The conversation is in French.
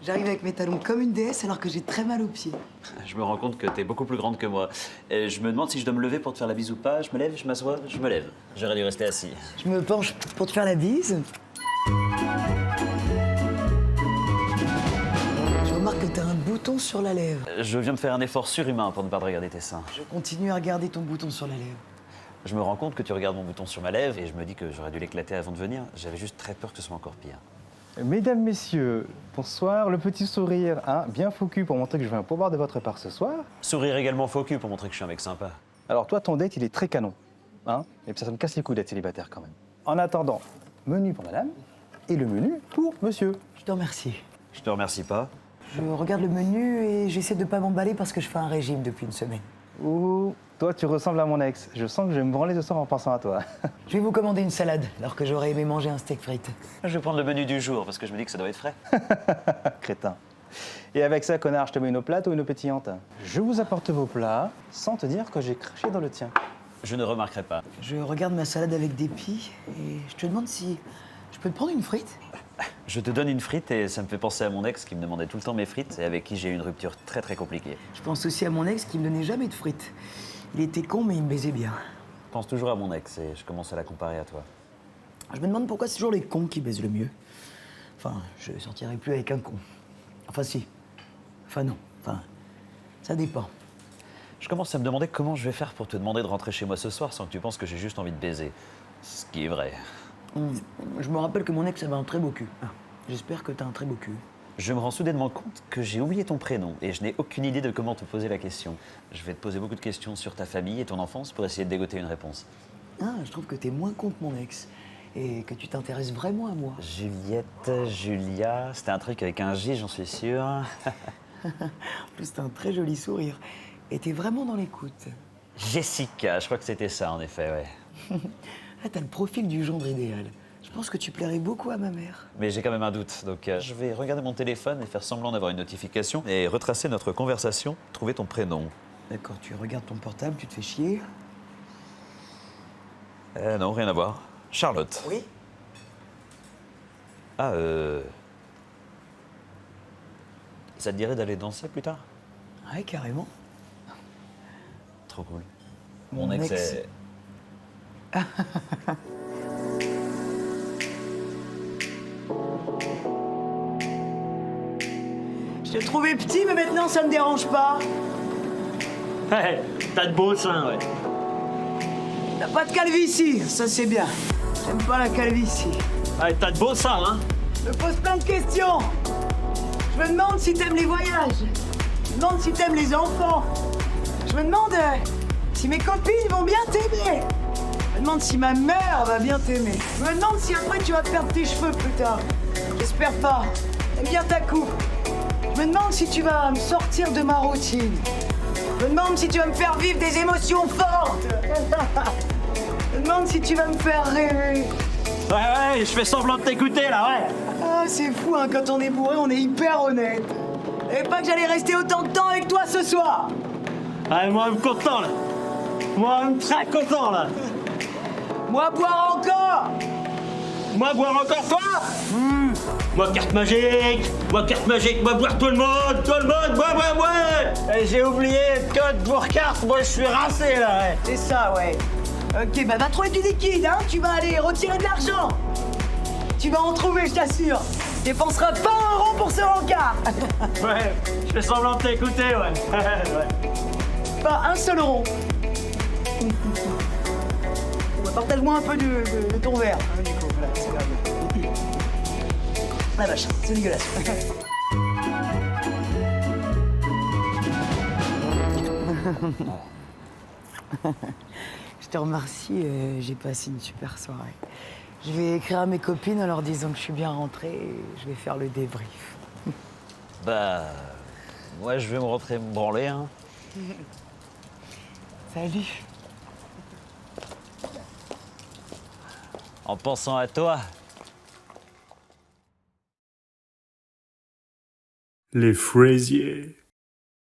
J'arrive avec mes talons comme une déesse alors que j'ai très mal aux pieds. Je me rends compte que t'es beaucoup plus grande que moi. Et je me demande si je dois me lever pour te faire la bise ou pas. Je me lève, je m'assois, je me lève. J'aurais dû rester assis. Je me penche pour te faire la bise. Je remarque que t'as un bouton sur la lèvre. Je viens de faire un effort surhumain pour ne pas regarder tes seins. Je continue à regarder ton bouton sur la lèvre. Je me rends compte que tu regardes mon bouton sur ma lèvre et je me dis que j'aurais dû l'éclater avant de venir. J'avais juste très peur que ce soit encore pire. Mesdames, messieurs, bonsoir. Le petit sourire, hein, bien faux cul pour montrer que je veux un pourboire de votre part ce soir. Sourire également faux cul pour montrer que je suis un mec sympa. Alors toi, ton date, il est très canon. Hein, et puis ça me casse les couilles d'être célibataire quand même. En attendant, menu pour madame et le menu pour monsieur. Je te remercie. Je te remercie pas. Je regarde le menu et j'essaie de pas m'emballer parce que je fais un régime depuis une semaine. Ouh, toi, tu ressembles à mon ex. Je sens que je vais me branler ce soir en pensant à toi. Je vais vous commander une salade alors que j'aurais aimé manger un steak frites. Je vais prendre le menu du jour parce que je me dis que ça doit être frais. Crétin. Et avec ça, connard, je te mets une eau plate ou une eau pétillante? Je vous apporte vos plats sans te dire que j'ai craché dans le tien. Je ne remarquerai pas. Je regarde ma salade avec des pis et je te demande si je peux te prendre une frite? Je te donne une frite et ça me fait penser à mon ex qui me demandait tout le temps mes frites et avec qui j'ai eu une rupture très très compliquée. Je pense aussi à mon ex qui me donnait jamais de frites. Il était con mais il me baisait bien. Je pense toujours à mon ex et je commence à la comparer à toi. Je me demande pourquoi c'est toujours les cons qui baisent le mieux. Enfin, je sortirai plus avec un con. Enfin si. Enfin non. Enfin, ça dépend. Je commence à me demander comment je vais faire pour te demander de rentrer chez moi ce soir sans que tu penses que j'ai juste envie de baiser. Ce qui est vrai. Je me rappelle que mon ex avait un très beau cul. Ah, j'espère que t'as un très beau cul. Je me rends soudainement compte que j'ai oublié ton prénom et je n'ai aucune idée de comment te poser la question. Je vais te poser beaucoup de questions sur ta famille et ton enfance pour essayer de dégoter une réponse. Ah, je trouve que t'es moins con que mon ex. Et que tu t'intéresses vraiment à moi. Juliette, Julia, c'était un truc avec un J, j'en suis sûr. En plus, t'as un très joli sourire. Et t'es vraiment dans l'écoute. Jessica, je crois que c'était ça en effet, ouais. Ah, t'as le profil du gendre idéal. Je pense que tu plairais beaucoup à ma mère. Mais j'ai quand même un doute, donc je vais regarder mon téléphone et faire semblant d'avoir une notification et retracer notre conversation, trouver ton prénom. D'accord, tu regardes ton portable, tu te fais chier. Non, rien à voir. Charlotte. Oui. Ah, ça te dirait d'aller danser plus tard? Ouais, carrément. Trop cool. Mon ex est... Je te trouvais petit, mais maintenant ça me dérange pas. Ouais, t'as de beaux seins, ouais. T'as pas de calvitie, ça c'est bien. J'aime pas la calvitie. Ouais, t'as de beaux seins, hein. Je me pose plein de questions. Je me demande si t'aimes les voyages. Je me demande si t'aimes les enfants. Je me demande si mes copines vont bien t'aimer. Je me demande si ma mère va bien t'aimer. Je me demande si après tu vas perdre tes cheveux plus tard. J'espère pas. J'aime bien ta coupe. Je me demande si tu vas me sortir de ma routine. Je me demande si tu vas me faire vivre des émotions fortes. Je me demande si tu vas me faire rêver. Ouais, je fais semblant de t'écouter, là, ouais. Ah, c'est fou, hein, quand on est bourré, on est hyper honnête. Je savais pas que j'allais rester autant de temps avec toi ce soir. Ouais, moi, je suis content, là. Moi, je suis très content, là. Moi, boire encore. Moi, boire encore toi. Moi, carte magique. Moi, boire tout le monde. Moi. Et j'ai oublié le code pour carte. Moi, je suis rincé, là, ouais. C'est ça, ouais. Ok, bah va trouver du liquide, hein. Tu vas aller retirer de l'argent. Tu vas en trouver, je t'assure. Tu dépenseras pas un rond pour ce rencard. Ouais, je fais semblant de t'écouter, ouais. Ouais. Pas un seul rond. Bah, partage-moi un peu de ton verre. Hein, du coup, voilà, c'est grave. La vache, c'est dégueulasse. Je te remercie, j'ai passé une super soirée. Je vais écrire à mes copines en leur disant que je suis bien rentrée et je vais faire le débrief. Bah... moi, je vais me rentrer me branler, hein. Salut. En pensant à toi. Les fraisiers.